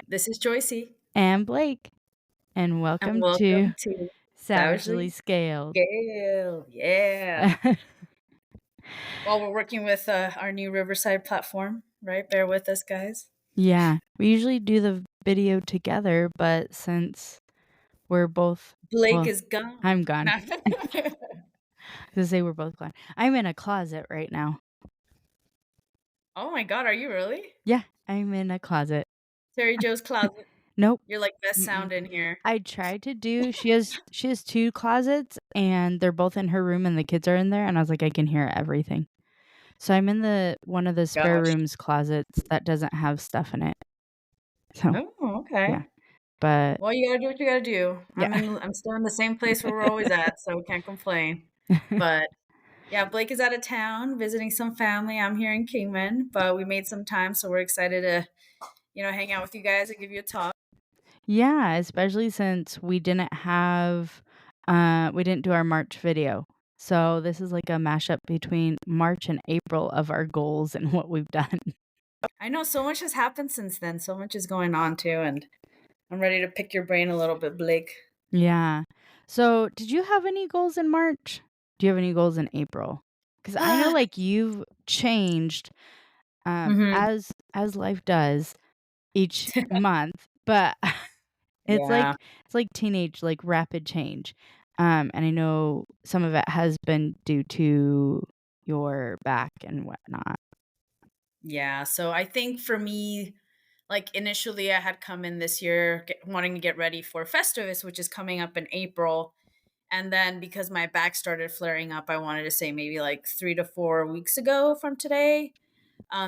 This is Joyce, And Blake, and and welcome to welcome to Savagely Savagely Scaled. Scale. Yeah. Well, we're working with our new Riverside platform, right? Bear with us, guys. Yeah, we usually do the video together, but since we're both Blake well, is gone. I'm gone. No. To say we're both gone. I'm in a closet right now. Oh my God, are you really? Yeah, I'm in a closet. Terry Joe's closet. Nope. You're like best Mm-mm. sound in here. I tried to do she has 2 closets, and they're both in her room, and the kids are in there, and I was like, "I can hear everything." So I'm in the one of the spare Gosh. rooms closets that doesn't have stuff in it. So, Oh, yeah, okay. but Well, you gotta do what you gotta do. yeah. I'm still in the same place where we're always at, so we can't complain. But yeah, Blake is out of town visiting some family. I'm here in Kingman, but we made some time, so we're excited to, hang out with you guys and give you a talk. Yeah, especially since we didn't do our March video. So this is like a mashup between March and April of our goals and what we've done. I know so much has happened since then. So much is going on too, and I'm ready to pick your brain a little bit, Blake. Yeah. So, did you have any goals in March? Do you have any goals in April? Because I know, like, you've changed, Hmm. as life does each month, but Yeah. it's like teenage, like, rapid change. And I know some of it has been due to your back and whatnot. Yeah. So I think for me, like initially, I had come in this year wanting to get ready for Festivus, which is coming up in April. And then because my back started flaring up, I wanted to say maybe like 3 to 4 weeks ago from today.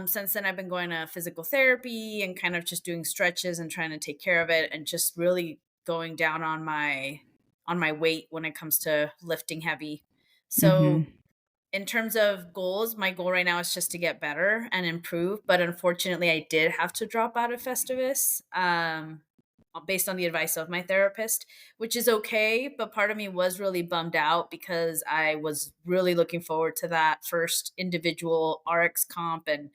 Since then, I've been going to physical therapy and kind of just doing stretches and trying to take care of it, and just really going down on my weight when it comes to lifting heavy. So Mhm. in terms of goals, my goal right now is just to get better and improve. But unfortunately, I did have to drop out of Festivus based on the advice of my therapist, which is okay. But part of me was really bummed out because I was really looking forward to that first individual RX comp, and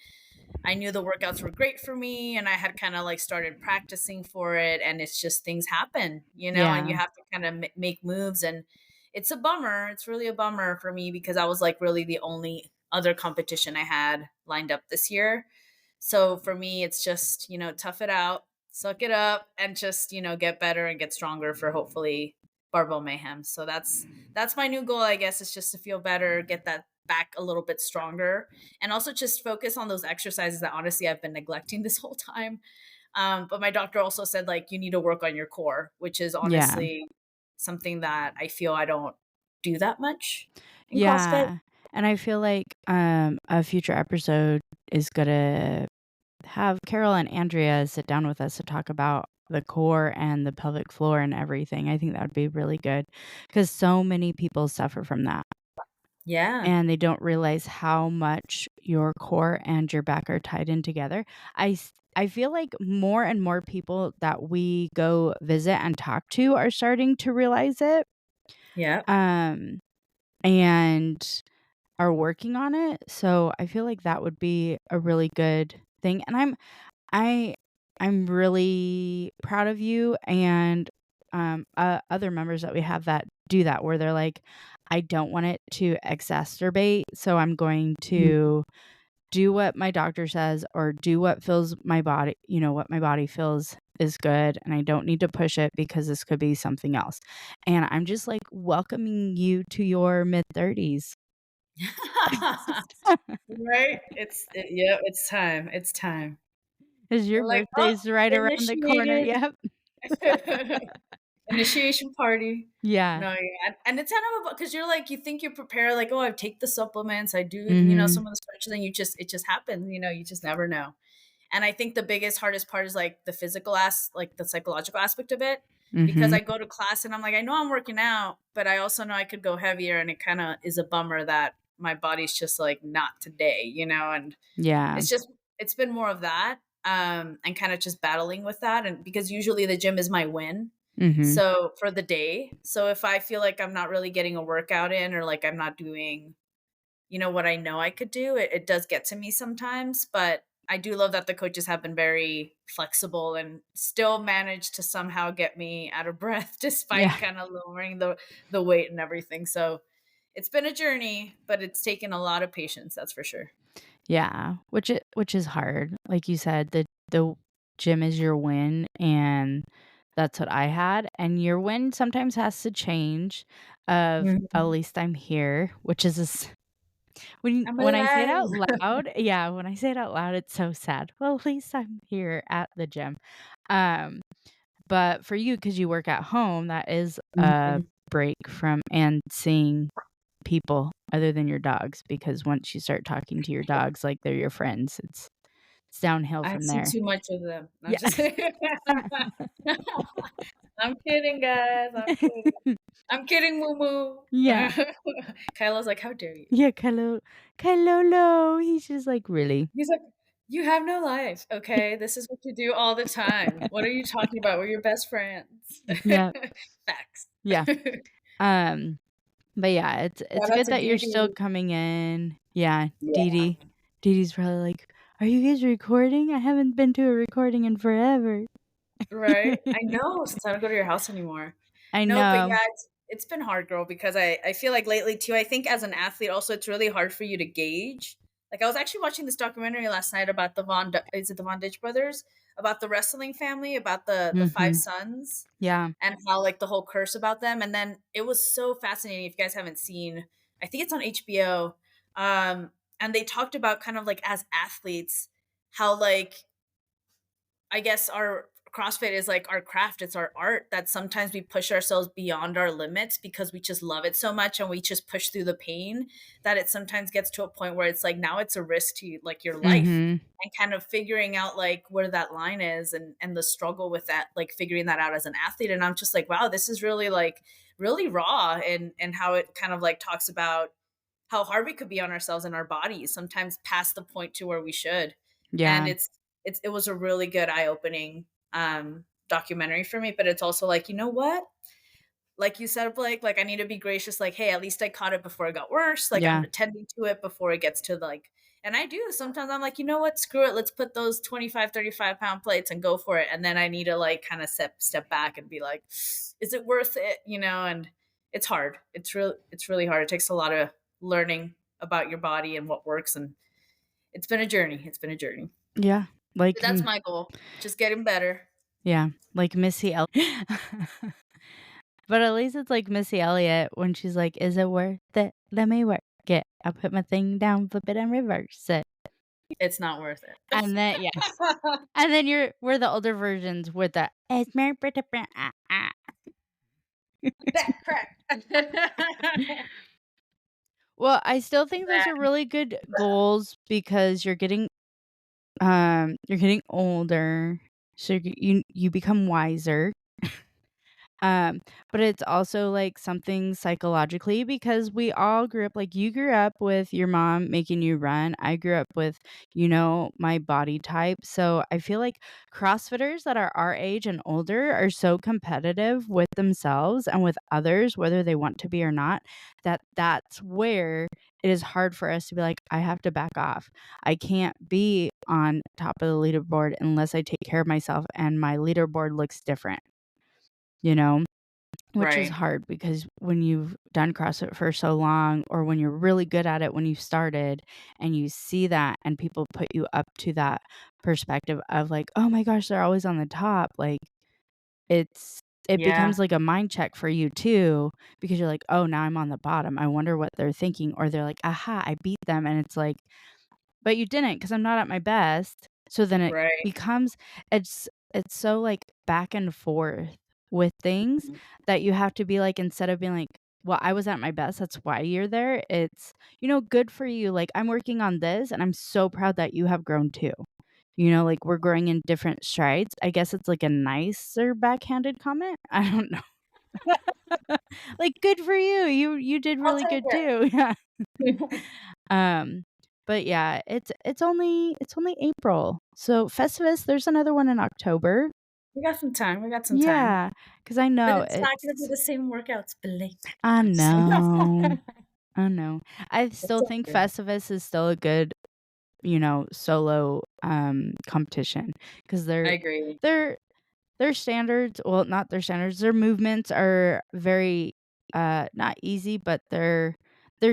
I knew the workouts were great for me, and I had kind of like started practicing for it. And it's just things happen, and you Yeah. have to kind of make moves. And it's a bummer. It's really a bummer for me because I was like really the only other competition I had lined up this year. So for me, it's just, tough it out, suck it up, and just, get better and get stronger for hopefully Barbell Mayhem. So that's my new goal, I guess, is just to feel better, get that back a little bit stronger, and also just focus on those exercises that honestly I've been neglecting this whole time. But my doctor also said like you need to work on your core, which is Yeah. honestly something that I feel I don't do that much in CrossFit. Yeah. And I feel like, a future episode is gonna have Carol and Andrea sit down with us to talk about the core and the pelvic floor and everything. I think that would be really good because so many people suffer from that, Yeah. and they don't realize how much your core and your back are tied in together. I feel like more and more people that we go visit and talk to are starting to realize it, Yeah. um, and are working on it. So I feel like that would be a really good thing. And I I'm really proud of you and, other members that we have that do that, where they're like, "I don't want it to exacerbate, so I'm going to do what my doctor says or do what feels my body what my body feels is good, and I don't need to push it because this could be something else." And I'm just, like, welcoming you to your mid-30s. Right? Yep, it's time. It's time. 'Cause your We're like, "Oh, birthday's right around the corner, initiated." yep. Initiation party. Yeah. No, yeah, and it's kind of because you're like, you think you prepare, like, "Oh, I take the supplements, I do, Mhm. some of the stretches," and it just happens, you just never know. And I think the biggest, hardest part is like the like the psychological aspect of it. Because Mhm. I go to class and I'm like, I know I'm working out, but I also know I could go heavier. And it kind of is a bummer that my body's just like, not today, and Yeah. it's just, it's been more of that. And kind of just battling with that. And because usually the gym is my win. Mhm. So for the day. So if I feel like I'm not really getting a workout in, or like I'm not doing what I know I could do, it does get to me sometimes. But I do love that the coaches have been very flexible and still managed to somehow get me out of breath despite Yeah. kind of lowering the weight and everything. So it's been a journey, but it's taken a lot of patience, that's for sure. Yeah, which is hard. Like you said, the gym is your win, and that's what I had, and your win sometimes has to change of, "At Mhm. least I'm here," which is a s I'm when I say it alive. out loud yeah, when I say it out loud, it's so sad. "Well, at least I'm here at the gym." Um, but for you, because you work at home, that is a Mhm. break from and seeing people other than your dogs, because once you start talking to your dogs like they're your friends, it's downhill I from see there. too much of them. I'm Yeah. just I'm kidding, guys. I'm kidding. I'm kidding, Moo Yeah. Moo. Kylo's like, "How dare you?" Yeah, Kalolo, he's just like, "Really?" He's like, "You have no life, okay? This is what you do all the time. What are you talking about? We're your best friends." Yeah, Facts. yeah. Um, but yeah, it's Shout out good to that Dee you're still Dee. coming in. Yeah, Yeah. Dee Dee's probably like, "Are you guys recording? I haven't been to a recording in forever." Right? I know, since I don't go to your house anymore. I No, but yeah, know. it's been hard, girl, because I feel like lately too, I think as an athlete also it's really hard for you to gauge. Like I was actually watching this documentary last night about is it the Von Ditch brothers? About the wrestling family, about the 5 Mhm. sons Yeah. and how like the whole curse about them. And then it was so fascinating if you guys haven't seen, I think it's on HBO. And they talked about kind of like as athletes, how like I guess our CrossFit is like our craft, it's our art that sometimes we push ourselves beyond our limits because we just love it so much and we just push through the pain that it sometimes gets to a point where it's like now it's a risk to like your life Mhm. and kind of figuring out like where that line is and the struggle with that, like figuring that out as an athlete. And I'm just like, wow, this is really like really raw and how it kind of like talks about how hard we could be on ourselves and our bodies, sometimes past the point to where we should. And Yeah. it was a really good eye-opening documentary for me, but it's also like, you know what? Like you said, Blake, like I need to be gracious, like, hey, at least I caught it before it got worse. Like I'm Yeah. attending to it before it gets to like and I do sometimes I'm like, you know what, screw it. Let's put those 25, 35 pound plates and go for it. And then I need to like kind of step back and be like, is it worth it? You know, and it's hard. It's really hard. It takes a lot of learning about your body and what works. And it's been a journey. It's been a journey. Yeah. But Like, that's my goal. Just getting better. yeah, like Missy Elliott. But at least it's like Missy Elliott when she's like, "Is it worth it? Let me work it. I'll put my thing down, flip it, and reverse it." It's not worth it. And then yes. And then we're the older versions with the "It's more pretty ah, ah." Back crack. Well, I still think those are Back. really good goals because you're getting older, so you become wiser. Um, but it's also, like, something psychologically because we all grew up like, you grew up with your mom making you run. I grew up with, my body type. So I feel like CrossFitters that are our age and older are so competitive with themselves and with others, whether they want to be or not, that's where it is hard for us to be like, "I have to back off. I can't be on top of the leaderboard unless I take care of myself and my leaderboard looks different." You know? Which is Right. hard because when you've done CrossFit for so long or when you're really good at it when you started and you see that and people put you up to that perspective of like, "Oh my gosh, they're always on the top," like, it Yeah. becomes like a mind check for you too because you're like, "Oh, now I'm on the bottom. I wonder what they're thinking," or they're like, "Aha, I beat them," and it's like, "But you didn't not because 'cause I'm not at my best." So then it Right. becomes it's so, like, back and forth with things that you have to be like instead of being like, "Well, I was at my best, that's why you're there," it's, "Good for you, like, I'm working on this, and I'm so proud that you have grown too." Like, we're growing in different strides. I guess it's, like, a nicer backhanded comment? I don't know. Like, "Good for you, you did I'll really good take too." Yeah. it. Um, but yeah, it's only April. So Festivus, there's another one in October. We got some time. We got some time. Yeah, because I But know it's not gonna be it's the same workouts, Blake. I I'm just kidding. know, I know. I It's still think okay. Festivus is still a good solo, competition, 'cause I agree. their their standards well, not their standards, their movements are very, not easy, but they're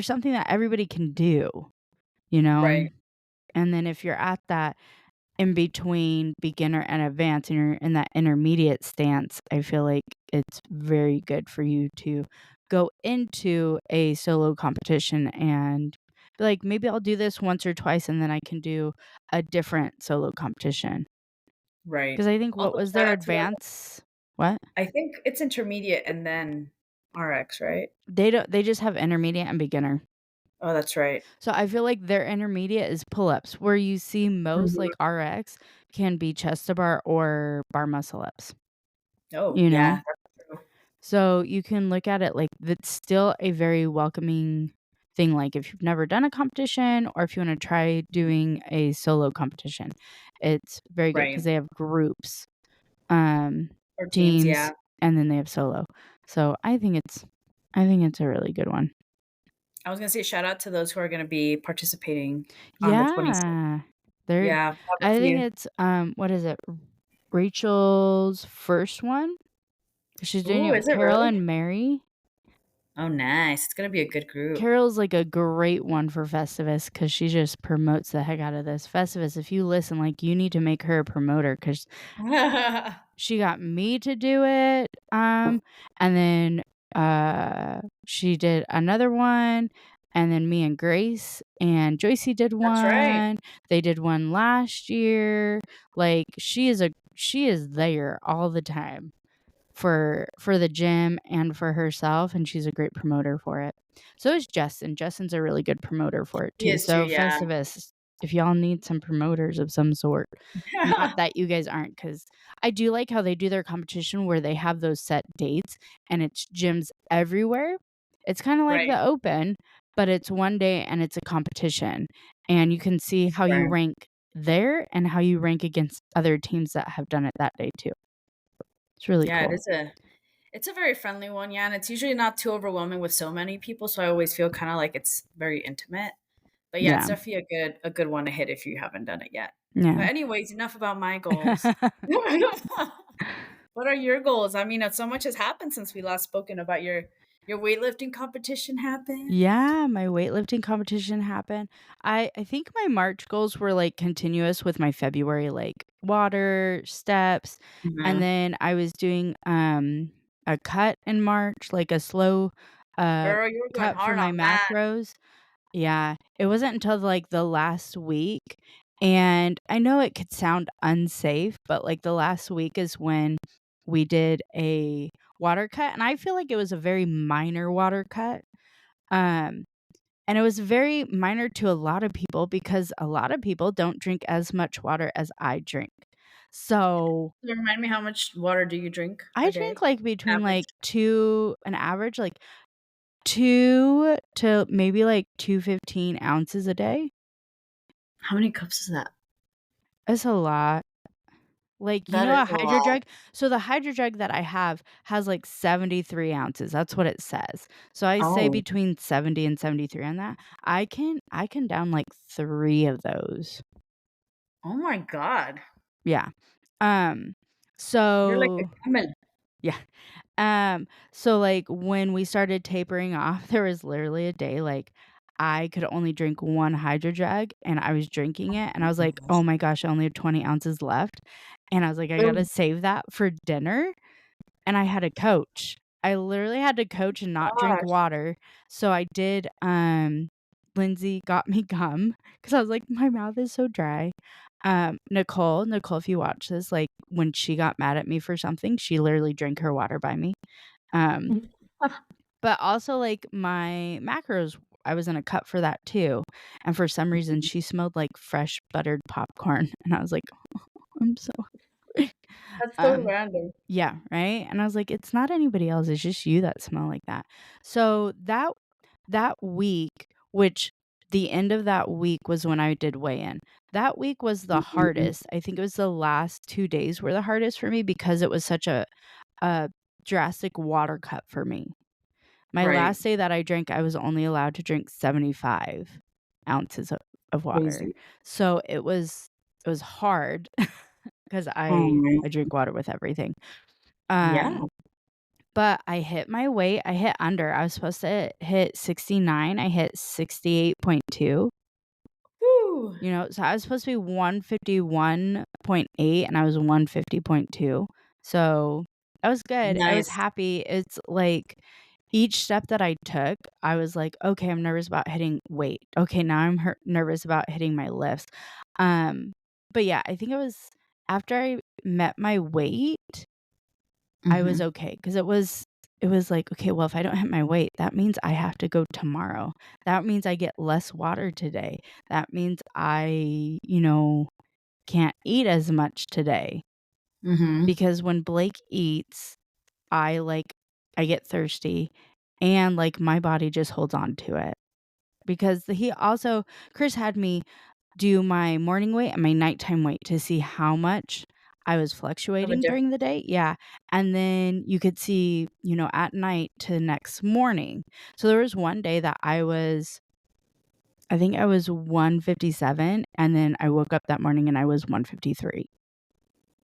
something that everybody can do, you know? Right. And then if you're at that in between beginner and advanced and you're in that intermediate stance, I feel like it's very good for you to go into a solo competition and be like, maybe I'll do this once or twice and then I can do a different solo competition. Right. Because I think what Also, was shout their out to advance? What? I think it's intermediate and then RX, right? They just have intermediate and beginner. Oh, that's right. So I feel like their intermediate is pull-ups, where you see most, like, Mhm. RX can be chest to bar or bar muscle ups, Oh, you know? yeah, that's true. So you can look at it like that's still a very welcoming thing, like, if you've never done a competition or if you wanna try doing a solo competition, it's very good because Right. they have groups, um, Or teams, teams, yeah. and then they have solo. So I think it's a really good one. I was gonna say shout out to those who are gonna be participating on the 26th. Yeah. They're Yeah, proud of I think you. it's, what is it? Rachel's first one? She's doing Ooh, it with is it Carol really? and Mary. Oh, nice. It's gonna be a good group. Carol's, like, a great one for Festivus because she just promotes the heck out of this. Festivus, if you listen, like, you need to make her a promoter because she got me to do it, and then, she did another one, and then me and Grace and Joyce did That's right. one. They did one last year. Like, she is there all the time for the gym and for herself, and she's a great promoter for it. So is Justin. Justin's a really good promoter for it He too. is too, So yeah. Festivus, if y'all need some promoters of some sort, not that you guys aren't, because I do like how they do their competition where they have those set dates and it's gyms everywhere. It's kind of like Right, the Open, but it's one day and it's a competition, and you can see how you right. rank there and how you rank against other teams that have done it that day too. It's really Yeah, cool. it's a very friendly one, yeah, and it's usually not too overwhelming with so many people, so I always feel kinda like it's very intimate. But yeah, it's Yeah. definitely a good one to hit if you haven't done it yet. But Yeah. anyways, enough about my goals. What are your goals? I mean, so much has happened since we last spoken about your weightlifting competition happened. Yeah, my weightlifting competition happened. I think my March goals were, like, continuous with my February, like, water, steps, and Mhm. then I was doing, a cut in March, like a slow, uh, Girl, you were going cut for hard my on that. macros. Yeah, it wasn't until, like, the last week, and I know it could sound unsafe, but, like, the last week is when we did a water cut, and I feel like it was a very minor water cut, um, and it was very minor to a lot of people because a lot of people don't drink as much water as I drink. So, So remind me, how much water do you drink I a drink, day? like, between, Average. like, 2 an average, like, 2 to maybe, like, 215 ounces a day. How many cups is that? It's a lot. Like, That is a a Hydro lot. Jug? So the Hydro Jug that I have has, like, 73 ounces, that's what it says. So I say Oh. between 70 and 73 on that. I can down, like, 3 of those. Oh my god. Yeah. Um, You're like a so camel. yeah. So, like, when we started tapering off, there was literally a day, like, I could only drink 1 Hydro Jug, and I was drinking it, and I was Oh my like, gosh. "Oh my gosh, I only have 20 ounces left." And I was like, "I gotta Oh save that for dinner." And I had a coach. I literally had to coach and not drink gosh. water. So I did, Lindsay got me gum because I was like, "My mouth is so dry." Nicole, if you watch this, like, when she got mad at me for something, she literally drank her water by me. Um, but also, like, my macros, I was in a cut for that too, and for some reason, she smelled like fresh buttered popcorn, and I was like, "I'm so hungry." That's so Um random. yeah, right? And I was like, "It's not anybody else, it's just you that smell like that." So that week, which the end of that week was when I did weigh-in. That week was the Mhm. hardest. I think it was the last 2 days were the hardest for me because it was such a drastic water cut for me. My Right. last day that I drank, I was only allowed to drink 75 ounces of of water. Crazy. So it was hard 'cause Oh, I drink water with everything. yeah. Um, but I hit my weight, I hit under. I was supposed to hit 69, I hit 68.2. Whew. You know, so I was supposed to be 151.8 and I was 150.2. So, that was good. I was Nice. happy. It's like each step that I took, I was like, "Okay, I'm nervous about hitting weight. Okay, now I'm nervous about hitting my lifts." Um, but yeah, I think it was after I met my weight, I was Mhm. okay because it was like, "Okay, well, if I don't hit my weight, that means I have to go tomorrow. That means I get less water today. That means I, can't eat as much today." Mhm. Because when Blake eats, I, like I get thirsty and, like, my body just holds on to it. Because he also Chris had me do my morning weight and my nighttime weight to see how much I was Of a fluctuating different. during the day. Yeah, and then you could see, at night to next morning. So there was one day that I think I was 157, and then I woke up that morning and I was 153.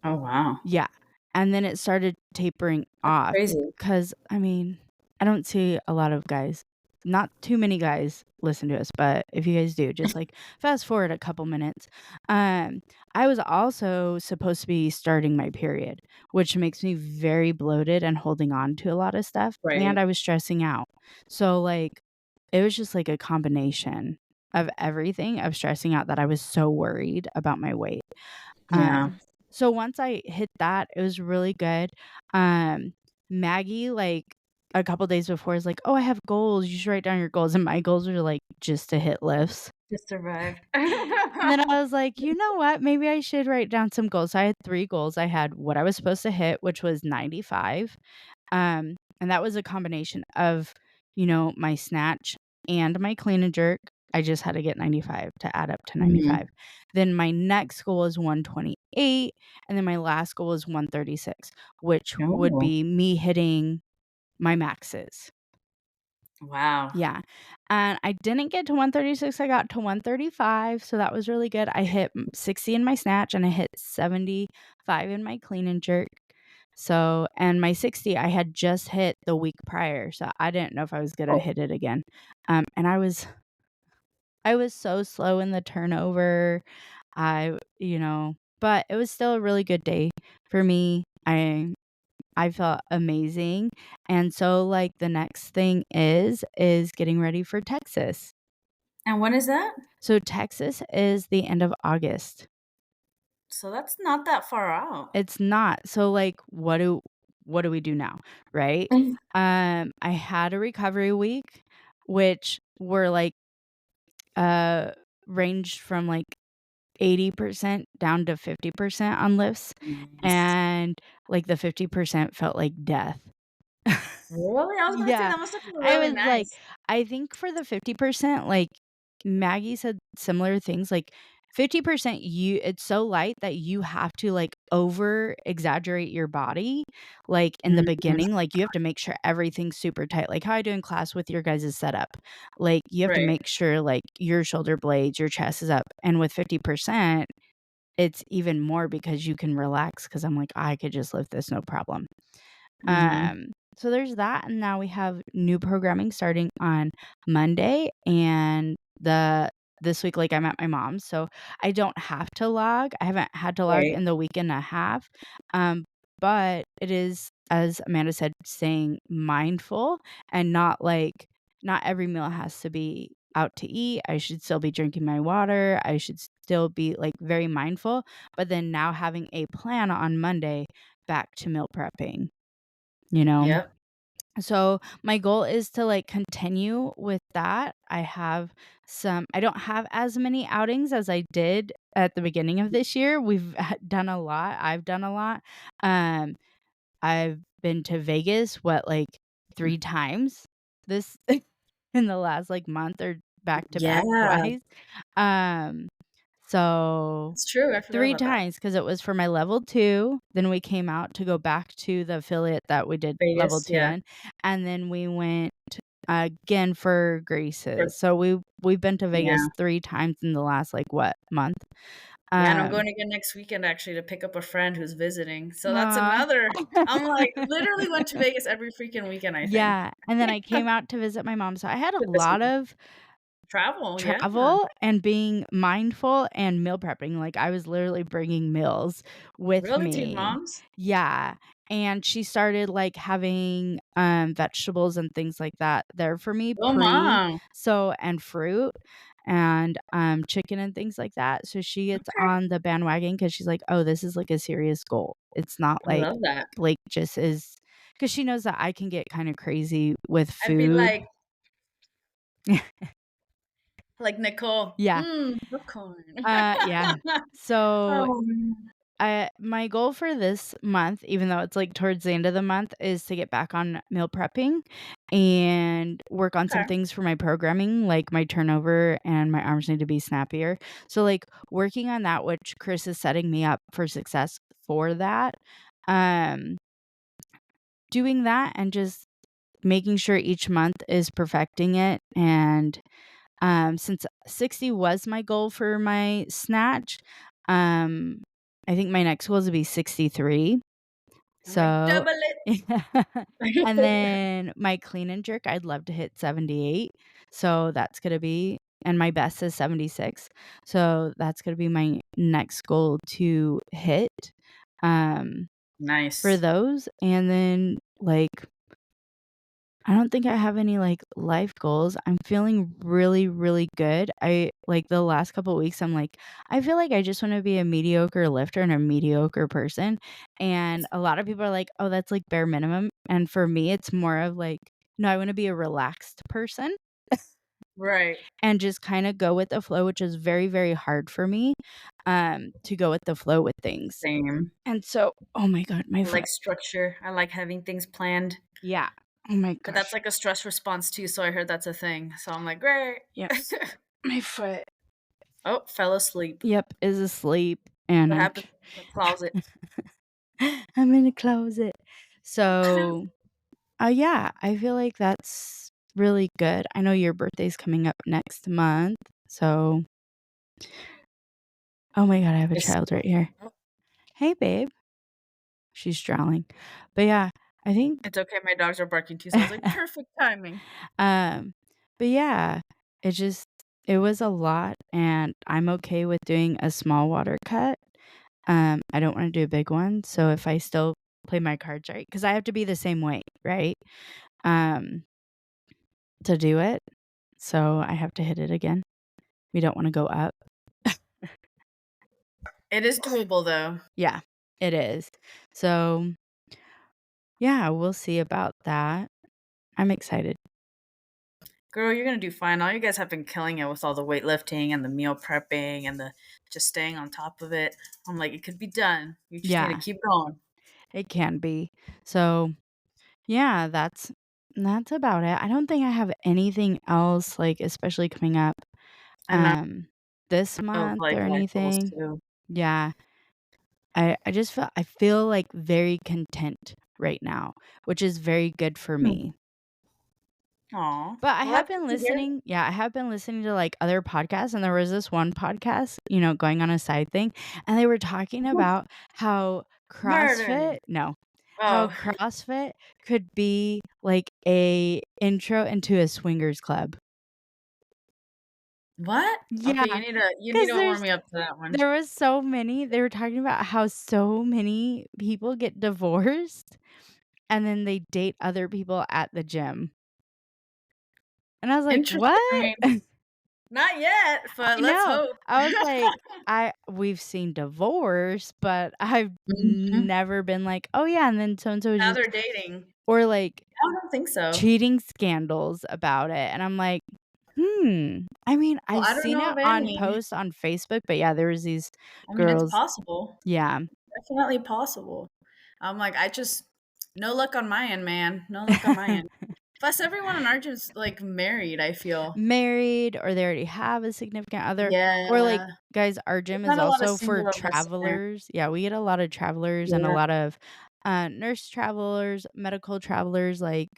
Oh, wow. Yeah, and then it started tapering That's off crazy. because, I mean, I don't see a lot of guys, not too many guys listen to us, but if you guys do, just, like, fast forward a couple minutes. Um, I was also supposed to be starting my period, which makes me very bloated and holding on to a lot of stuff, and Right. I was stressing out. So, like, it was just, like, a combination of everything of stressing out that I was so worried about my weight. Yeah. So once I hit that, it was really good. Um, Maggie, like, a couple days before is like, "Oh, I have goals. You should write down your goals." And my goals are, like, just to hit lifts. Just survived. And then I was like, "You know what? Maybe I should write down some goals." So I had 3 goals. I had what I was supposed to hit, which was 95. And that was a combination of, my snatch and my clean and jerk. I just had to get 95 to add up to Mhm. 95. Then my next goal was 128, and then my last goal was 136, which would Oh, be me hitting my maxes. wow. Yeah, and I didn't get to 136, I got to 135, so that was really good. I hit 60 in my snatch, and I hit 75 in my clean and jerk. So and my 60, I had just hit the week prior, so I didn't know if I was gonna Oh, hit it again. And I was so slow in the turnover. But it was still a really good day for me. I felt amazing, and so, like, the next thing is getting ready for Texas. and when is that? So Texas is the end of August. So that's not that far out. It's not. So, like, what do we do now, right? Mm. I had a recovery week, which were, like, uh, ranged from, like, 80% down to 50% on lifts, Nice. and, like, the 50% felt like death. Really? I was gonna say Yeah. that must have been I really was like nice. I think for the 50%, like, Maggie said similar things, like, 50% it's so light that you have to, like, over exaggerate your body, like, in the Mhm. beginning, like, you have to make sure everything's super tight, like how I do in class with your guys' setup. Like, you have to Right. make sure, like, your shoulder blades, your chest is up, and with 50%, it's even more because you can relax. Because 'cause I'm like, "I could just lift this, no problem." Mhm. So there's that, and now we have new programming starting on Monday, and this week, like, I'm at my mom's, so I don't have to log. I haven't had to log Right. in the week and a half, um, but it is, as Amanda said, staying mindful and not every meal has to be out to eat. I should still be drinking my water. I should still be, like, very mindful, but then now having a plan on Monday back to meal prepping. You know? Yep. So, my goal is to, like, continue with that. I don't have as many outings as I did at the beginning of this year. We've done a lot. I've done a lot. Um, I've been to Vegas, like, 3 times this in the last, like, month or back to back Yeah. twice. Um, so It's true, I forgot 3 about that. times because it was for my level 2, then we came out to go back to the affiliate that we did level Vegas, 2 yeah. in, and then we went again for For Grace's. So we've been to yeah. Vegas 3 times in the last, like, what, month? Yeah, and I'm Um going again next weekend actually to pick up a friend who's visiting, so that's Aw. another I'm like, literally went to Vegas every freaking weekend, I think. Yeah, and then I came out to visit my mom, so I had a To visit lot her. of Travel, yeah. travel and being mindful and meal prepping, like, I was literally bringing meals with Really, to your me. mom's? Yeah, and she started, like, having, vegetables and things like that there for me Oh, mom. so and fruit and, chicken and things like that, so she gets Okay. on the bandwagon because she's like, "Oh, this is, like, a serious goal." It's not I like love that. Blake just is, because she knows that I can get kinda crazy with I'd be food. like Nicole, Yeah, popcorn." yeah. So, Oh, man. my goal for this month, even though it's, like, towards the end of the month, is to get back on meal prepping and work on some Okay. things for my programming, like my turnover and my arms need to be snappier. So, like, working on that, which Chris is setting me up for success for that, um, doing that and just making sure each month is perfecting it, and since 60 was my goal for my snatch, um, I think my next goal is to be 63. I'm like, So "Double it." and then my clean and jerk, I'd love to hit 78. So that's gonna be, and my best is 76. So that's gonna be my next goal to hit, um, for Nice. those. And then, like, I don't think I have any, like, life goals. I'm feeling really, really good. I like, the last couple weeks, I'm like, I feel like I just wanna be a mediocre lifter and a mediocre person, and a lot of people are like, "Oh, that's, like, bare minimum," and for me, it's more of, like, no, I wanna be a relaxed person Right. and just kinda go with the flow, which is very, very hard for me, to go with the flow with things. Same. And so, oh my god, my I like foot. structure. I like having things planned, Yeah. Oh my but that's gosh. like a stress response too, so I heard that's a thing. So I'm like, "Great." Yep. My foot. Oh, fell asleep. Yep, is asleep, and What happened in the closet? I'm in a closet. Closet. So, yeah, I feel like that's really good. I know your birthday's coming up next month, so oh my god, I have a Yes. child right here. Oh, "Hey, babe." She's drowning. But yeah, I think, it's okay, my dogs are barking too, so I was like, "Perfect timing." um, but yeah, it just it was a lot, and I'm okay with doing a small water cut. I don't wanna do a big one, so if I still play my cards right, because I have to be the same weight, right? Um, to do it, so I have to hit it again. We don't wanna go up. It is doable though. Yeah, it is. So, yeah, we'll see about that. I'm excited. Girl, you're gonna do fine. All you guys have been killing it with all the weightlifting and the meal prepping and the just staying on top of it. I'm like, it could be done. You just need to Yeah, keep going. it can be. So, yeah, that's about it. I don't think I have anything else, like, especially coming up, I know um, this of month like or life goals anything. too. Yeah. I feel, like, very content right now, which is very good for Hmm. me. Aw. But I Well, have that's been good to hear. listening, yeah, I have been listening to, like, other podcasts, and there was this one podcast, going on a side thing, and they were talking about how Murder. how Oh, CrossFit could be, like, a intro into a swingers club. what? Okay, Yeah, you need 'cause to warm me up to that one. there was so many, they were talking about how so many people get divorced, and then they date other people at the gym. And I was like, Interesting. I "What?" mean, not yet, but I let's know. hope. I was like, we've seen divorce, but I've Mhm. never been like, "Oh, yeah," and then so and so is Now just, they're dating. or, like, I don't think so. cheating scandals about it, and I'm like, "Hmm." I mean, Well, I've I don't seen know it of on any. posts on Facebook, but yeah, there was these I mean, it's girls. possible. Yeah. Definitely possible. I'm like, I just no luck on my end, man. No luck on my end. Plus, everyone in our gym's, like, married, I feel. Married, or they already have a significant other, or, like, Yeah. guys, our There's gym is not a lot of also for single of us in there. travelers. Yeah, we get a lot of travelers and a Yeah. lot of, nurse travelers, medical travelers, like,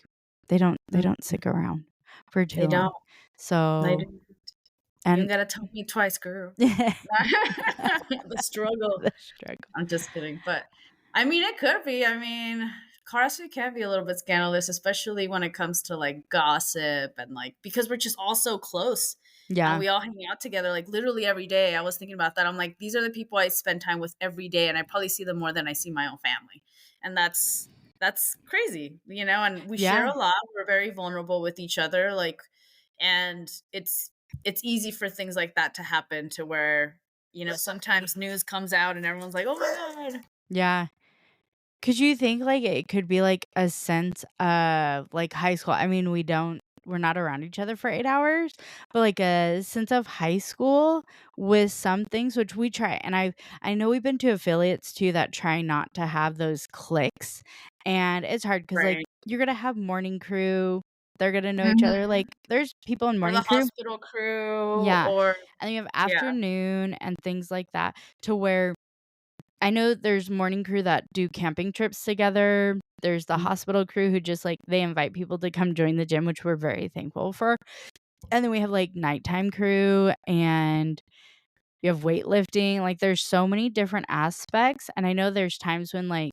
they don't Mhm. stick around. for too They don't. long. They So do. You and ain't gotta tell me twice, girl. the The struggle. struggle. I'm just kidding, but I mean, it could be. I mean, CrossFit can be a little bit scandalous, especially when it comes to like gossip and like because we're just all so close and Yeah. we all hang out together like literally every day. I was thinking about that. I'm like, these are the people I spend time with every day, and I probably see them more than I see my own family, and that's crazy, you know. And we share Yeah. a lot. We're very vulnerable with each other, like, and it's easy for things like that to happen to where sometimes news comes out and everyone's like, "Oh my god." Yeah. Could you think, like, it could be, like, a sense of, like, high school? I mean, we're not around each other for 8 hours, but, like, a sense of high school with some things, which we try and I know we've been to affiliates too that try not to have those cliques, and it's hard because like, Right. you're gonna have morning crew, they're gonna know each other, Mhm. like, there's people in Or the morning crew. hospital crew Yeah, or and you have yeah. afternoon and things like that to where I know there's morning crew that do camping trips together. There's the Mhm. hospital crew who just, like, they invite people to come join the gym, which we're very thankful for. And then we have, like, nighttime crew, and you have weightlifting, like, there's so many different aspects, and I know there's times when, like,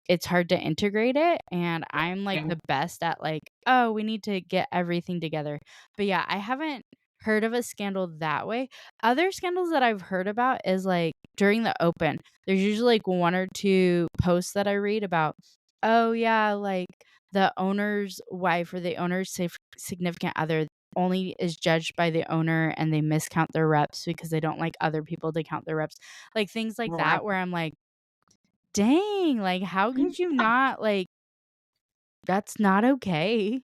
it's hard to integrate it, and I'm, like, Right. the best at, like, "Oh, we need to get everything together." But, yeah, I haven't heard of a scandal that way. Other scandals that I've heard about is, like, during the open, there's usually, like, 1 or 2 posts that I read about, "Oh, yeah, like, the owner's wife or the owner's significant other only is judged by the owner, and they miscount their reps because they don't like other people to count their reps." Like, things like Right. that where I'm like, "Dang, like, how could you not, like, that's not okay."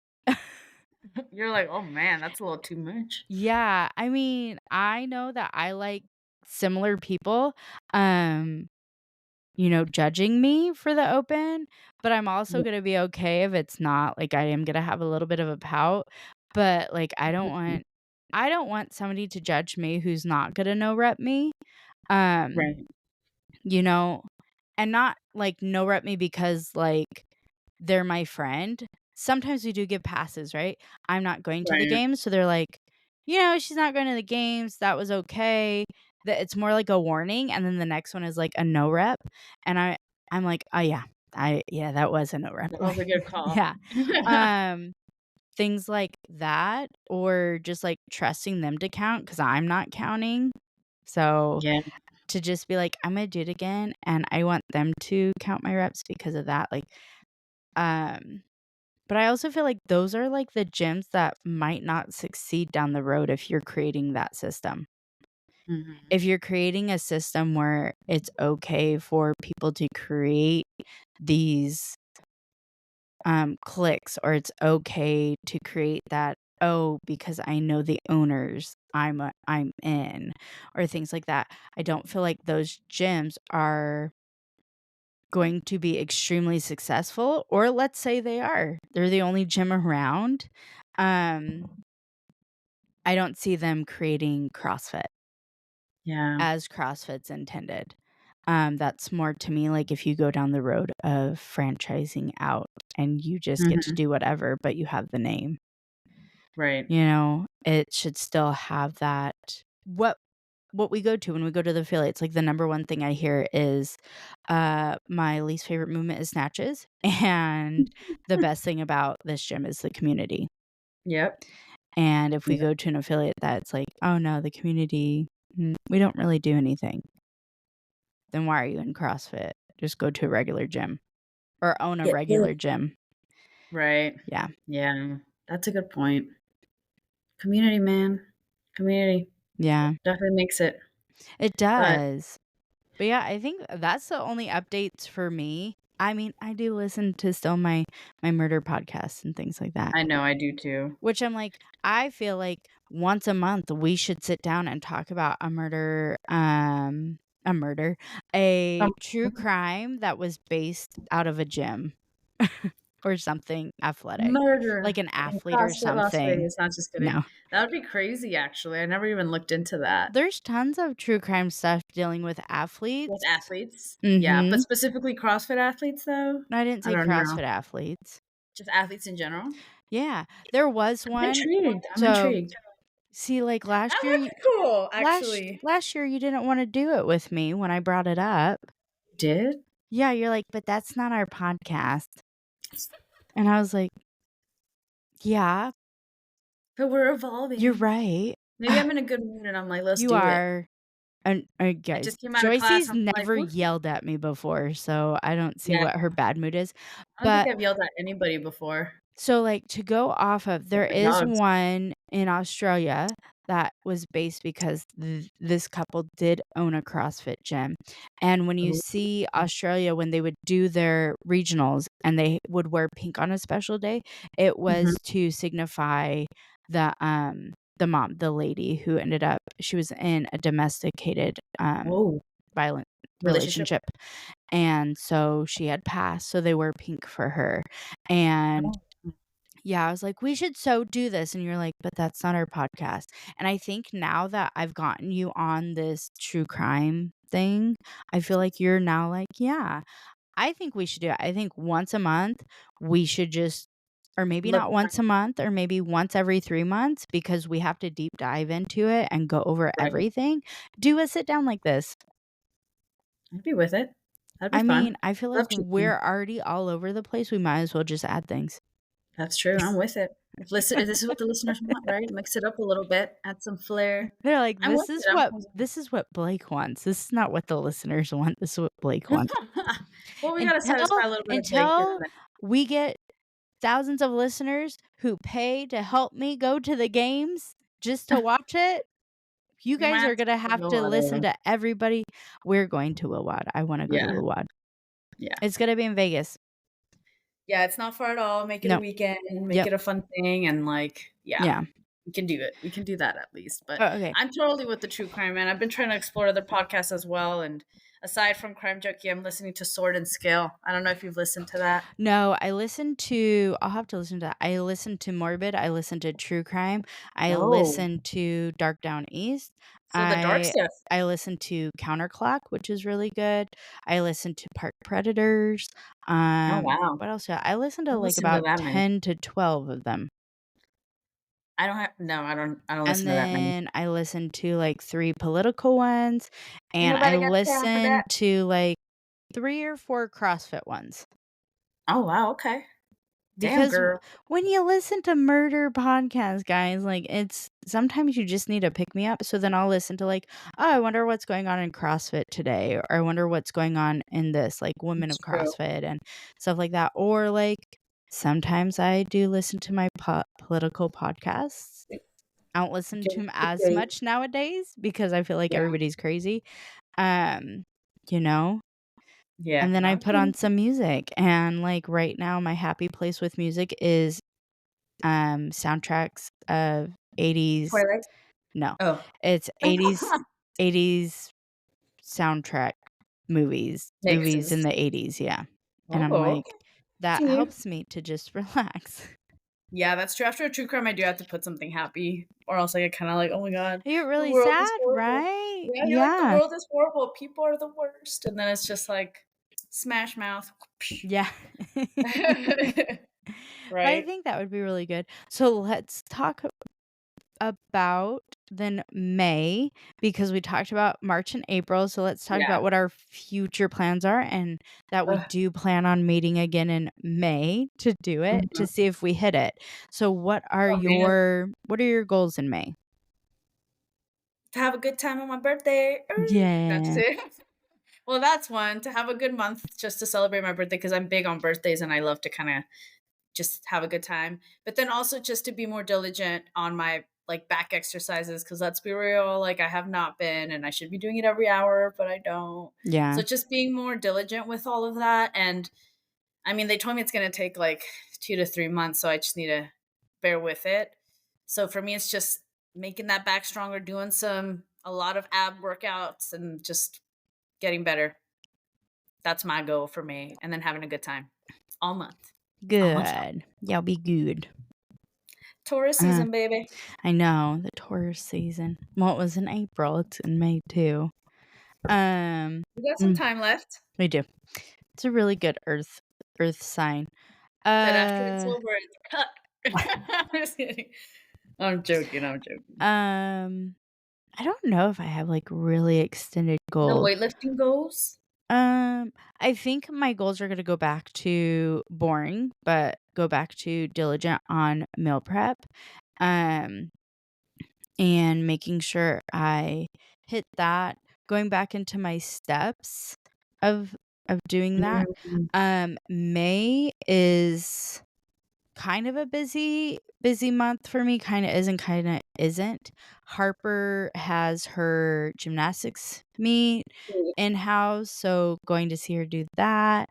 You're like, "Oh man, that's a little too much." Yeah, I mean, I know that I like similar people, um, judging me for the open, but I'm also Yeah. gonna be okay if it's not, like, I am gonna have a little bit of a pout, but, like, Mhm. I don't want somebody to judge me who's not gonna no rep me, um, Right. you know? And not, like, no rep me because, like, they're my friend. Sometimes we do give passes, right? I'm not going to the Right. games, so they're like, "She's not going to the games, that was okay." That it's more like a warning, and then the next one is, like, a no rep, and I'm like, "Oh, yeah. Yeah, that was a no rep." That was Like, a good call. yeah. Um, things like that or just, like, trusting them to count because 'cause I'm not counting. So Yeah. to just be like, "I'm gonna do it again," and I want them to count my reps because of that, like, um but I also feel like those are, like, the gyms that might not succeed down the road if you're creating that system. Mhm. If you're creating a system where it's okay for people to create these, cliques or it's okay to create that, "Oh, because I know the owners, I'm in," or things like that. I don't feel like those gyms are going to be extremely successful, or let's say they are. They're the only gym around. Um, I don't see them creating CrossFit Yeah. as CrossFit's intended. That's more to me like if you go down the road of franchising out and you just get to Mhm. do whatever, but you have the name. Right. It should still have that what we go to when we go to the affiliates, like, the number one thing I hear is, my least favorite movement is snatches, and the best thing about this gym is the community. Yep. And if we Yep. go to an affiliate that's like, "Oh, no, the community, we don't really do anything," then why are you in CrossFit? Just go to a regular gym or own a Yeah. Yeah. regular gym. Right. Yeah. Yeah. That's a good point. Community, man. Community Yeah. definitely makes it. It But does. But yeah, I think that's the only updates for me. I mean, I do listen to still my murder podcasts and things like that, I know I do too. which I'm like, I feel like once a month we should sit down and talk about a murder, a Um, true crime that was based out of a gym or something athletic, like Murder an in athlete or CrossFit Las something. Vegas. Not just kidding. No. That would be crazy, actually. I never even looked into that. There's tons of true crime stuff dealing with With athletes. athletes? Yeah, but Mhm. specifically CrossFit athletes, though? I didn't I say don't know. CrossFit athletes. Just athletes in general? Yeah, there was I'm one. intrigued. I'm So, intrigued. see, like, That would be cool, actually. last year you didn't wanna do it with me when I brought it up. Did? Yeah, you're like, "But that's not our podcast." And I was like, "Yeah, But we're you're evolving. right." Maybe I'm in a good mood and I'm like, "Let's You do it." are. And, I guys, just came out of class, Joyce's I'm like, never "What's" yelled at me before, so I don't see Yeah, what her bad mood is. I don't think But I've yelled at anybody before, so, like, to go off of except there for is dogs. one in Australia that was based because this couple did own a CrossFit gym, and when you Ooh. see Australia, when they would do their regionals and they would wear pink on a special day, it Mhm. was to signify the mom, the lady who ended up she was in a domesticated, Whoa. violent Relationship? relationship, and so she had passed, so they wear pink for her, and Oh, yeah, I was like, "We should so do this," and you're like, "But that's not our podcast." And I think now that I've gotten you on this true crime thing, I feel like you're now like, "Yeah, I think we should do it." I think once a month, we should just or maybe look not once a month or maybe once every 3 months because we have to deep dive into it and go over right. everything. Do a sit down like this. I'd be with it. That'd be I mean, fun. I feel like Love true crime. we're already all over the place, we might as well just add things. That's true, I'm with it. If this is what the listeners want, right? Mix it up a little bit, add some flair. They're like, I'm with it, I'm cozy. this is what Blake wants. This is not what the listeners want. This is what Blake wants." Well, we gotta Until satisfy a little bit of Blake here until and we get thousands of listeners who pay to help me go to the games just to there. watch it, you We might guys have are to gonna have have Will to out listen of to everybody. We're going to Wilwad. I wanna go to Yeah, Wilwad. yeah. It's gonna be in Vegas. Yeah, it's not far at all, make it a No. weekend, make Yep. it a fun thing, and, like, yeah, Yeah. we can do it. We can do that at least, but Oh, okay. I'm totally with the true crime, man. I've been trying to explore other podcasts as well, and aside from Crime Junkie, I'm listening to Sword and Scale. I don't know if you've listened to that. No, I'll have to listen to that. I listened to Morbid, I listened to True Crime, I Oh, listened to Dark Down East, so the dark stuff. I listened to Counterclock, which is really good. I listened to Park Predators. Oh, wow. What else? I listened I to, don't like, listen to about that many. 10 to 12 of them. I don't have no, I don't And listen to that many. then I listened to, like, 3 political ones, Ain't and I nobody got time for listened that. to, like, 3 or 4 CrossFit ones. Oh, wow, okay. Damn, Because girl. when you listen to murder podcasts, guys, like, it's sometimes you just need to pick me up, so then I'll listen to, like, "Oh, I wonder what's going on in CrossFit today," or, "I wonder what's going on in this," like, Women It's of true. CrossFit and stuff like that, or, like, sometimes I do listen to my political podcasts. I don't listen to Okay, them good as for you. much nowadays because I feel like Yeah, everybody's crazy, um, you know? yeah, And then no, I I put feel on you. some music, and, like, right now, my happy place with music is soundtracks of 80s Twilight? no, Oh. it's 80s soundtrack Makes movies in sense. the '80s, yeah, and I'm Oh, like, okay. that See you. helps me to just relax. Yeah, that's true. After a true crime, I do have to put something happy, or else I get kinda like, "Oh my god, You get the really world is sad, horrible." right? Yeah, you're like, "The Yeah. world is horrible, people are the worst," and then it's just like, smash mouth. Yeah. But I Right? think that would be really good. So let's talk about then May because we talked about March and April. So let's talk Yeah. about what our future plans are and that we Ugh. do plan on meeting again in May to do it to Mhm. see if we hit it. So Oh, man. what are your goals in May? To have a good time on my birthday. That's Yeah. it. Well, that's one, to have a good month just to celebrate my birthday because 'cause I'm big on birthdays and I love to kinda just have a good time. But then also just to be more diligent on my like back exercises because let's be real, like I have not been and I should be doing it every hour, but I don't. Yeah. So just being more diligent with all of that. And I mean, they told me it's going to take like 2 to 3 months. So I just need to bear with it. So for me, it's just making that back stronger, doing a lot of ab workouts and just getting better. That's my goal for me. And then having a good time all month. All month long. Good. Y'all be good. Taurus Uh, season, baby. I know the Taurus season. Well, it was in April. It's in May too. Um, We got some mm, time left, we do. It's a really good earth sign. but after it's Uh, over, it's cut. I'm just kidding. I'm joking, I'm joking. Um, I don't know if I have, like, really extended No goals. weightlifting goals? I think my goals are gonna go back to boring, but go back to diligent on meal prep, um, and making sure I hit that, going back into my steps of doing that. Mm, May is kind of a busy month for me, kinda isn't. Harper has her gymnastics meet cool. in-house, so going to see her do that.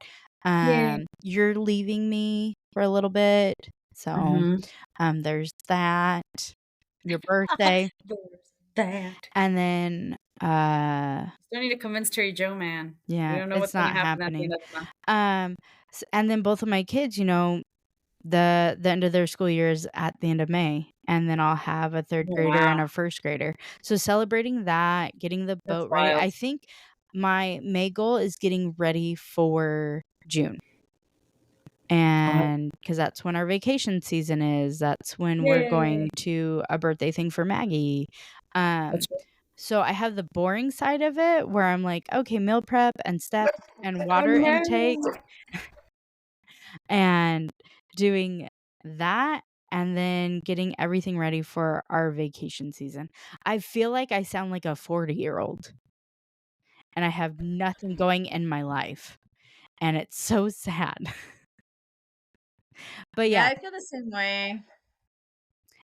Yeah. You're leaving me for a little bit, so, Mhm. there's that. Your birthday, There's that. and then, Still need to convince Terry Joe, man. We yeah, don't know it's what's gonna not happen at the happening. end of the month. Um, and then both of my kids, the end of their school year is at the end of May, and then I'll have a 3rd Oh, grader wow. and a 1st grader. So celebrating that, getting the That's boat ready. wild. I think my May goal is getting ready for June, Oh, and because that's when our vacation season is, that's when we're yay. going to a birthday thing for Maggie. Um, That's right. so I have the boring side of it where I'm like, "Okay, meal prep and steps and Oh, water intake," no. and doing that, and then getting everything ready for our vacation season. I feel like I sound like a 40-year-old, and I have nothing going in my life, and it's so sad. But Yeah, yeah, I feel the same way.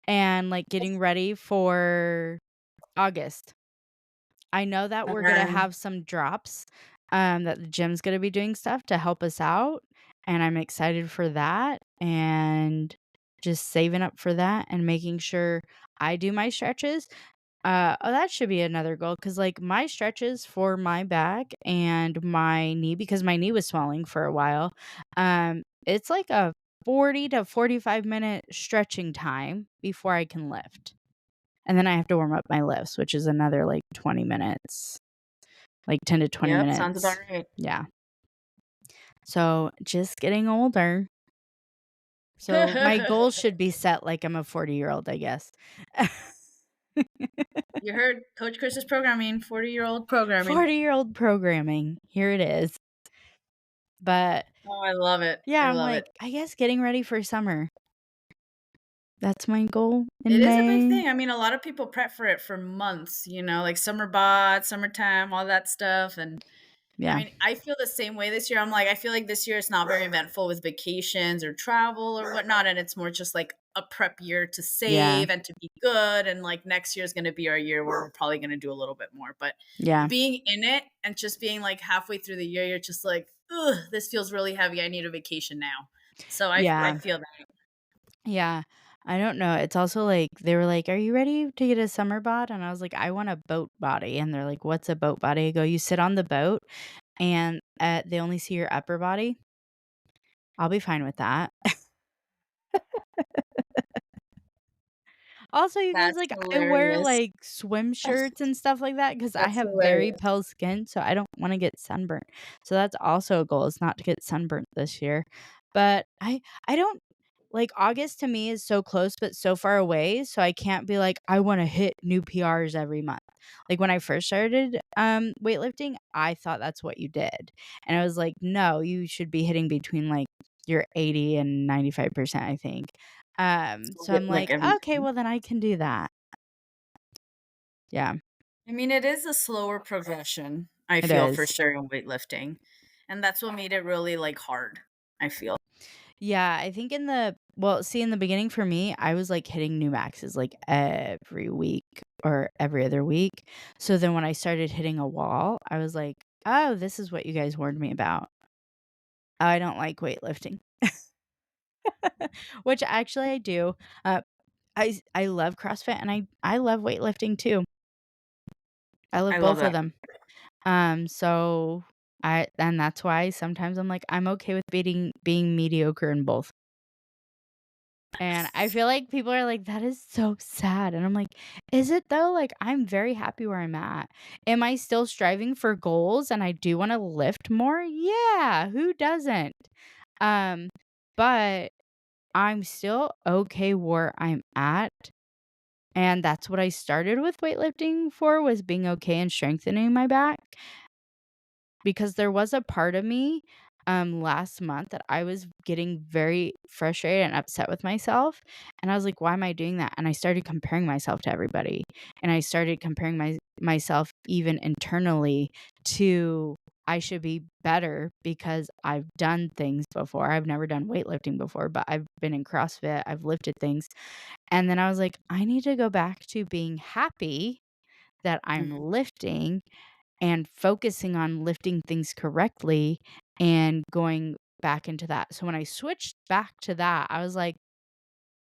and, like, getting ready for August. I know that we're gonna Um, have some drops, that the gym's gonna be doing stuff to help us out, and I'm excited for that, and just saving up for that and making sure I do my stretches. Oh, that should be another goal because, like, my stretches for my back and my knee because my knee was swelling for a while, it's like a 40 to 45-minute stretching time before I can lift, and then I have to warm up my lifts, which is another, like, 20 minutes, like, 10 to 20 yep, sounds about minutes. right. Yeah. So, just getting older. So, my goals should be set like I'm a 40-year-old, I guess. You heard Coach Chris's programming, 40-year-old programming. 40-year-old programming. Here it is. But, Oh, I love it. I yeah, I'm love like, it. I guess getting ready for summer. That's my goal It in is a big May. thing. I mean, a lot of people prep for it for months, like summer bod, summertime, all that stuff, and I Yeah. mean, I feel the same way this year. I'm like, I feel like this year is not very eventful with vacations or travel or whatnot. And it's more just like a prep year to Yeah. save and to be good. And like next year is going to be our year where we're probably going to do a little bit more. But Yeah. being in it and just being like halfway through the year, you're just like, ugh, this feels really heavy. I need a vacation now. So I Yeah. feel that. Yeah. I don't know. It's also like they were like, "Are you ready to get a summer bod?" And I was like, "I want a boat body." And they're like, "What's a boat body?" I go, "You sit on the boat and they only see your upper body." I'll be fine with that. Also, you guys, That's like, I wear, hilarious. like, swim shirts and stuff like that because I That's have very hilarious. pale skin, so I don't wanna get sunburnt. So that's also a goal is not to get sunburnt this year. But I don't like, August to me is so close but so far away, so I can't be like, "I wanna hit new PRs every month." Like, when I first started, weightlifting, I thought that's what you did. And I was like, "No, you should be hitting between, like, your 80 and 95%, I think." So So hit I'm like like, every "Okay, well, then I can do that." Yeah, I mean, it is a slower progression, I it feel for is. sure in weightlifting. And that's what made it really like hard, I feel. Yeah, I think in the beginning for me, I was, like, hitting new maxes, like, every week or every other week. So then when I started hitting a wall, I was like, "Oh, this is what you guys warned me about. I don't like weightlifting." Which actually I do. Uh, I love CrossFit and I love weightlifting too. I love I love both of that. them. So I and that's why sometimes I'm like, I'm okay with being mediocre in both. And I feel like people are like, "That is so sad." And I'm like, "Is it though?" Like, I'm very happy where I'm at. Am I still striving for goals and I do wanna lift more? Yeah, who doesn't? Um, but I'm still okay where I'm at, and that's what I started with weightlifting for, was being okay and strengthening my back. Because there was a part of me, last month that I was getting very frustrated and upset with myself, and I was like, "Why am I doing that?" And I started comparing myself to everybody, and I started comparing myself even internally to, I should be better because I've done things before. I've never done weightlifting before, but I've been in CrossFit, I've lifted things, and then I was like, "I need to go back to being happy that I'm Mhm. lifting and focusing on lifting things correctly and going back into that." So when I switched back to that, I was like,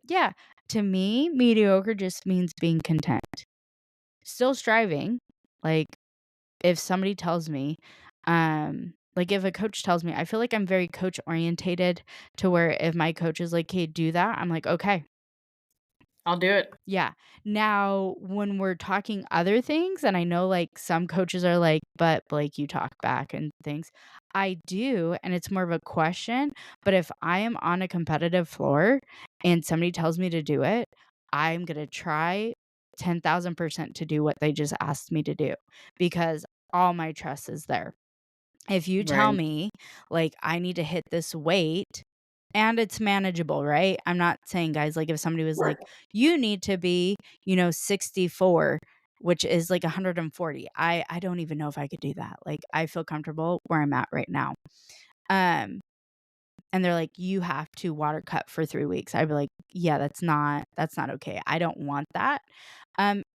yeah, to me, mediocre just means being content. Still striving. Like if somebody tells me, like if a coach tells me, I feel like I'm very coach orientated, to where if my coach is like, "Hey, do that," I'm like, "Okay." I'll do it. Yeah. Now, when we're talking other things, and I know, like, some coaches are like, "But, Blake, you talk back," and things. I do, and it's more of a question, but if I am on a competitive floor and somebody tells me to do it, I'm gonna try 10,000% to do what they just asked me to do, because all my trust is there. If you tell Right. me, like, I need to hit this weight and it's manageable, right? I'm not saying, guys, like, if somebody was like, "You need to be, 64," which is like 140. I don't even know if I could do that. Like, I feel comfortable where I'm at right now. Um, and they're like, "You have to water cut for 3 weeks." I'd be like, "Yeah, that's not okay. I don't want that."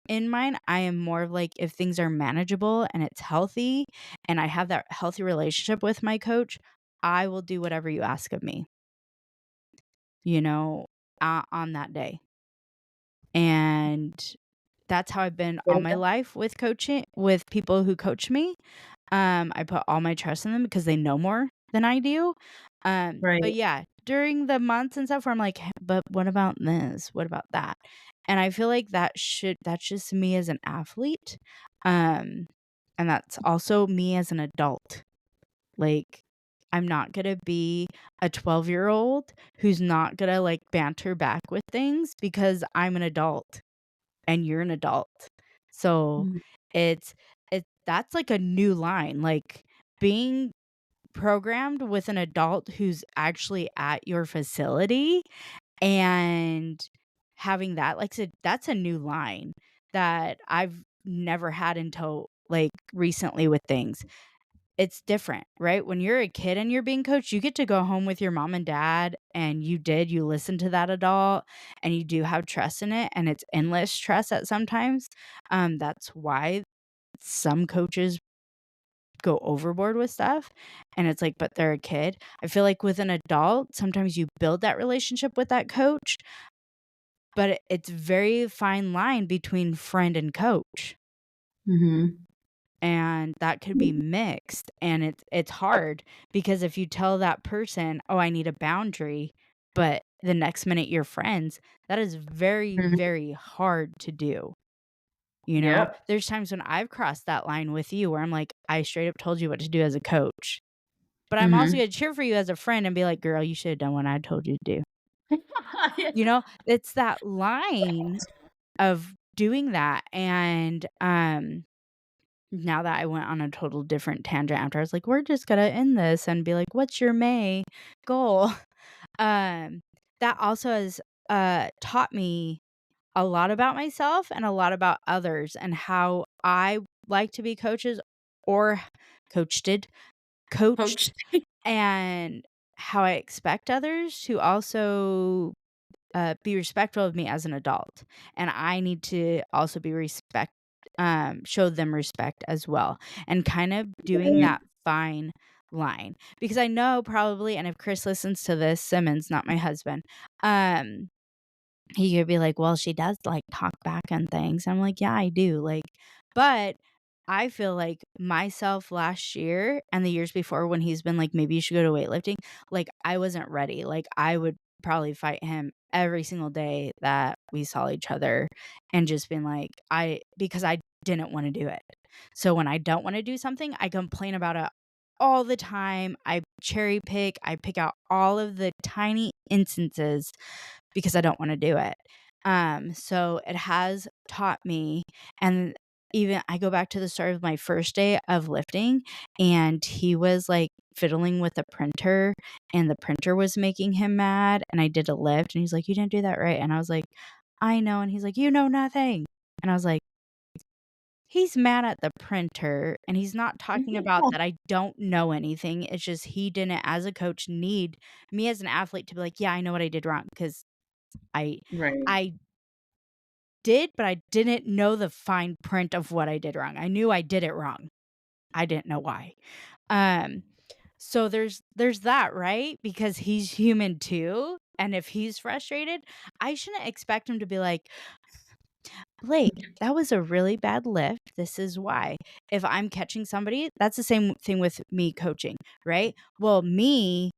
In mine, I am more of like, if things are manageable and it's healthy and I have that healthy relationship with my coach, I will do whatever you ask of me, you know, on that day. And that's how I've been all my life with coaching, with people who coach me. I put all my trust in them because they know more than I do. But Right. yeah, during the months and stuff where I'm like, but what about this? What about that? And I feel like that's just me as an athlete. Um, and that's also me as an adult. Like, I'm not gonna be a 12-year-old who's not gonna like banter back with things because I'm an adult and you're an adult. So Mhm. it's that's like a new line. Like, being programmed with an adult who's actually at your facility and having that, like I said, that's a new line that I've never had until like recently with things. It's different, right? When you're a kid and you're being coached, you get to go home with your mom and dad, and you listen to that adult, and you do have trust in it, and it's endless trust at sometimes. That's why some coaches go overboard with stuff, and it's like, but they're a kid. I feel like with an adult, sometimes you build that relationship with that coach, but it's very fine line between friend and coach. Mhm. And that could be mixed, and it's hard because if you tell that person, "Oh, I need a boundary," but the next minute you're friends, that is very, Mhm. very hard to do, you know? Yep. There's times when I've crossed that line with you where I'm like, "I straight up told you what to do as a coach." But I'm also Mhm. gonna cheer for you as a friend and be like, "Girl, you should have done what I told you to do." Yeah. You know? It's that line of doing that, and, now that I went on a total different tangent after, I was like, "We're just gonna end this and be like, what's your May goal?" Um, that also has, taught me a lot about myself and a lot about others and how I like to be coaches or coached, Coach. and how I expect others to also be respectful of me as an adult, and I need to also be show them respect as well, and kind of doing Right. that fine line, because I know probably, and if Chris listens to this, Simmons, not my husband, um, he could be like, "Well, she does, like, talk back and things." I'm like, "Yeah, I do," like, but I feel like myself last year and the years before when he's been like, "Maybe you should go to weightlifting," like, I wasn't ready, like, I would probably fight him every single day that we saw each other and just been like, because I didn't wanna do it. So when I don't wanna do something, I complain about it all the time, I cherry pick, I pick out all of the tiny instances because I don't wanna do it. So it has taught me, and even I go back to the start of my first day of lifting, and he was, like, fiddling with the printer, and the printer was making him mad, and I did a lift, and he's like, "You didn't do that right," and I was like, "I know," and he's like, "You know nothing," and I was like, "He's mad at the printer, and he's not talking about that I don't know anything, it's just he didn't, as a coach, need me as an athlete to be like, 'Yeah, I know what I did wrong,' 'cause I Right. I did, but I didn't know the fine print of what I did wrong. I knew I did it wrong. I didn't know why. Um, so there's that, right? Because he's human too, and if he's frustrated, I shouldn't expect him to be like, "Blake, that was a really bad lift. This is why." If I'm catching somebody, that's the same thing with me coaching, right? Well, me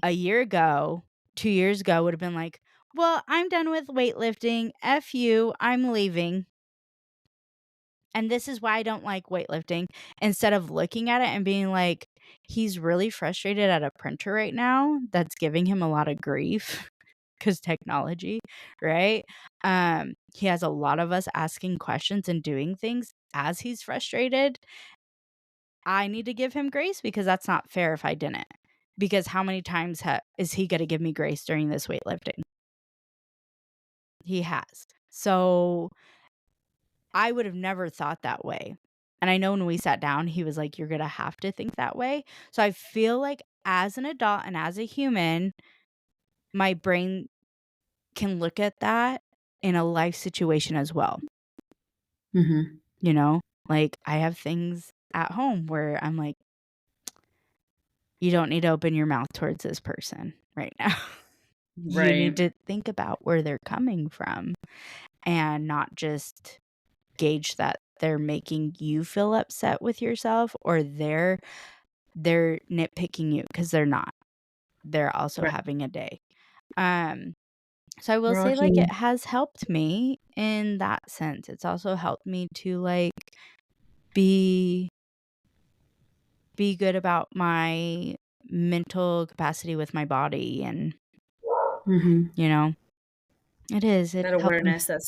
a year ago, 2 years ago would have been like, "Well, I'm done with weightlifting. F you. I'm leaving." And this is why I don't like weightlifting, instead of looking at it and being like, "He's really frustrated at a printer right now that's giving him a lot of grief because technology, right? He has a lot of us asking questions and doing things as he's frustrated. I need to give him grace because that's not fair if I didn't. Because how many times is he gonna give me grace during this weightlifting? He has. So I would have never thought that way. And I know when we sat down, he was like, "You're gonna have to think that way." So I feel like as an adult and as a human, my brain can look at that in a life situation as well, Mhm. you know? Like, I have things at home where I'm like, "You don't need to open your mouth towards this person right now." You need Right. to think about where they're coming from and not just gauge that they're making you feel upset with yourself or they're nitpicking you because 'cause they're not. They're also Right. having a day. Um, so I will We're all say, like, it human. has helped me in that sense. It's also helped me to, like, be be good about my mental capacity with my body and, Mhm. you know, it's That helping. awareness, that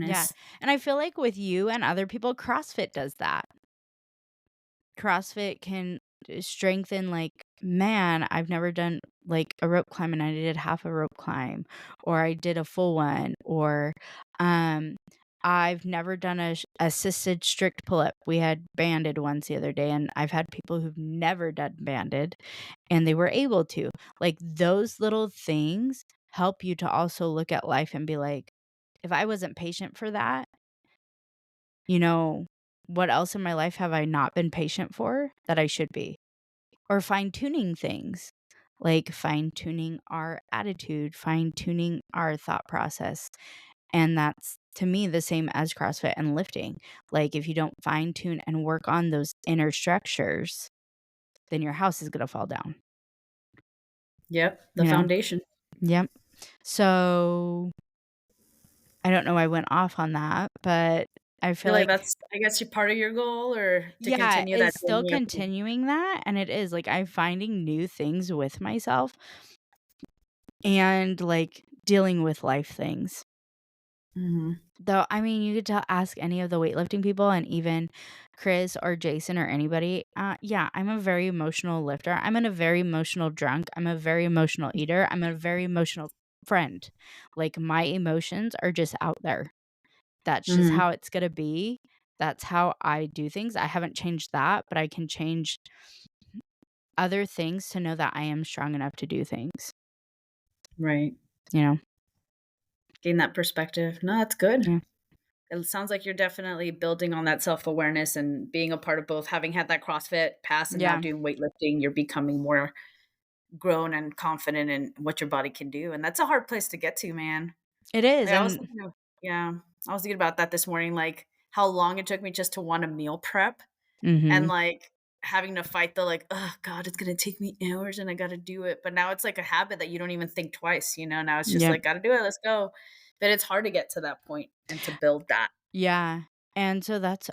Yeah, self-awareness. and I feel like with you and other people, CrossFit does that. CrossFit can strengthen, like, man, I've never done, like, a rope climb, and I did half a rope climb, or I did a full one, or, um, I've never done a assisted strict pull-up. We had banded ones the other day, and I've had people who've never done banded, and they were able to. Like, those little things help you to also look at life and be like, "If I wasn't patient for that, you know, what else in my life have I not been patient for that I should be?" Or fine tuning things, like fine tuning our attitude, fine tuning our thought process. And that's to me the same as CrossFit and lifting. Like if you don't fine tune and work on those inner structures, then your house is going to fall down, Yep, the you know? foundation. Yep. So I don't know why I went off on that, but I Feel feel like like that's I guess you're part of your goal or to yeah, continue that is still journey of continuing that, and it is, like, I'm finding new things with myself and, like, dealing with life things. Mhm. Though, I mean, you could tell ask any of the weightlifting people and even Chris or Jason or anybody, yeah, I'm a very emotional lifter. I'm a very emotional drunk. I'm a very emotional eater. I'm a very emotional friend. Like, my emotions are just out there. That's just Mhm. how it's gonna be. That's how I do things. I haven't changed that, but I can change other things to know that I am strong enough to do things, Right. you know? Gain that perspective. No, that's good. Yeah. It sounds like you're definitely building on that self-awareness and being a part of both, having had that CrossFit pass and now Yeah. doing weightlifting, you're becoming more grown and confident in what your body can do, and that's a hard place to get to, man. It is, Like, I was and thinking of yeah, I was thinking about that this morning, like, how long it took me just to wanna meal prep and, mhm. like, having to fight the, like, "Oh god, it's gonna take me hours and I gotta do it," but now it's like a habit that you don't even think twice, you know? Now it's just Yep. like, "Gotta do it, let's go." But it's hard to get to that point and to build that. Yeah, and so that's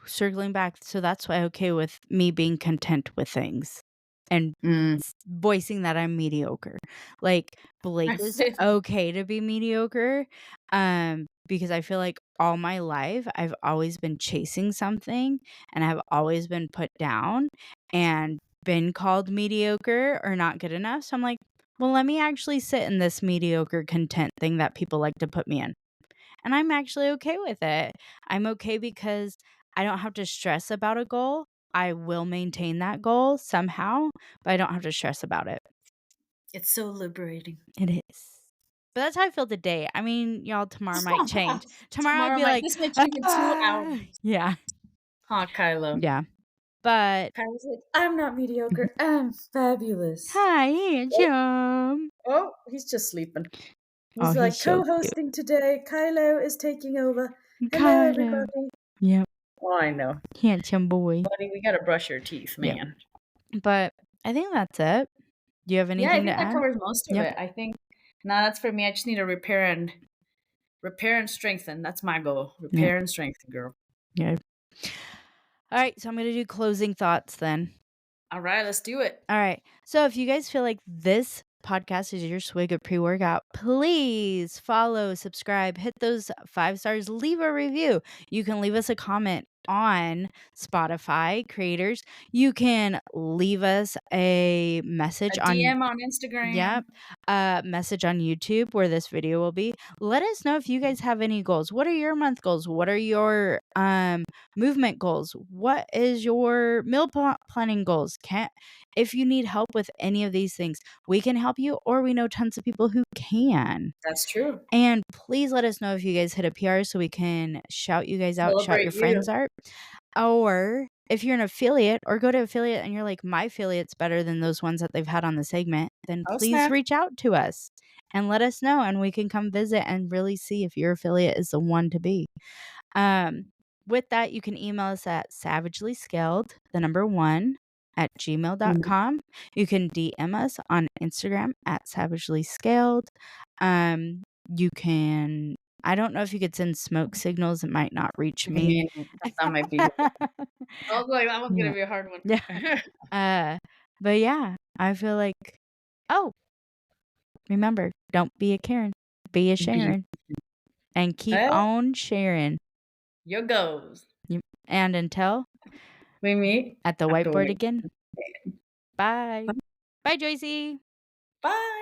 circling back, so that's why okay with me being content with things. and Mm. voicing that I'm mediocre. Like, Blake I is feel okay to be mediocre, because I feel like all my life I've always been chasing something, and I've always been put down and been called mediocre or not good enough, so I'm like, "Well, let me actually sit in this mediocre content thing that people like to put me in." And I'm actually okay with it. I'm okay because I don't have to stress about a goal. I will maintain that goal somehow, but I don't have to stress about it. it's so liberating. It is. But that's how I feel today. I mean, y'all, tomorrow might change. Tomorrow I'd Tomorrow be might like, this might change in 2 "Ah." hours. Yeah, Huh, Kylo? yeah. But Kylo's like, "I'm not mediocre, I'm fabulous." hi, Oh, handsome. oh, he's just sleeping. Oh, He's he's like, so cute. "Co-hosting today, Kylo is taking over. Hello, Got him. everybody." Yep, Oh, I know. handsome boy. Buddy, we gotta brush your teeth, Yep. man. But I think that's it. Do you have Yeah, I anything to think that add? covers most of Yep. it. I think now that's for me. I just need to repair and strengthen. That's my goal. Yep. Repair and strengthen, girl. Yep. All right, so I'm gonna do closing thoughts then. All right, let's do it. All right. So if you guys feel like this podcast is your swig of pre-workout, please follow, subscribe, hit those 5 stars, leave a review. You can leave us a comment on Spotify creators. You can leave us a message A on DM on Yep. Instagram. Message on YouTube where this video will be. Let us know if you guys have any goals. What are your month goals? What are your movement goals? What is your planning goals? Can't If you need help with any of these things, we can help you or we know tons of people who can. That's true. And please let us know if you guys hit a PR so we can shout you guys out, shout Celebrate your you. friends out. Or if you're an affiliate or go to affiliate and you're like, my affiliate's better than those ones that they've had on the segment, then Oh, please snap. reach out to us and let us know and we can come visit and really see if your affiliate is the one to be. Um, with that, you can email us at savagelyscaled, the number one, at Mhm. gmail.com. You can DM us on Instagram at savagelyscaled. You can, I don't know if you could send smoke signals. It might not reach I me. mean, that might be. I was like, that one's Yeah. gonna be a hard one. Yeah. Uh, but yeah, I feel like, oh, remember, don't be a Karen, be a Be Sharon, and keep well, on sharing. your goals. And until We meet at the at the whiteboard white. again, bye. Bye, Joycey. Bye.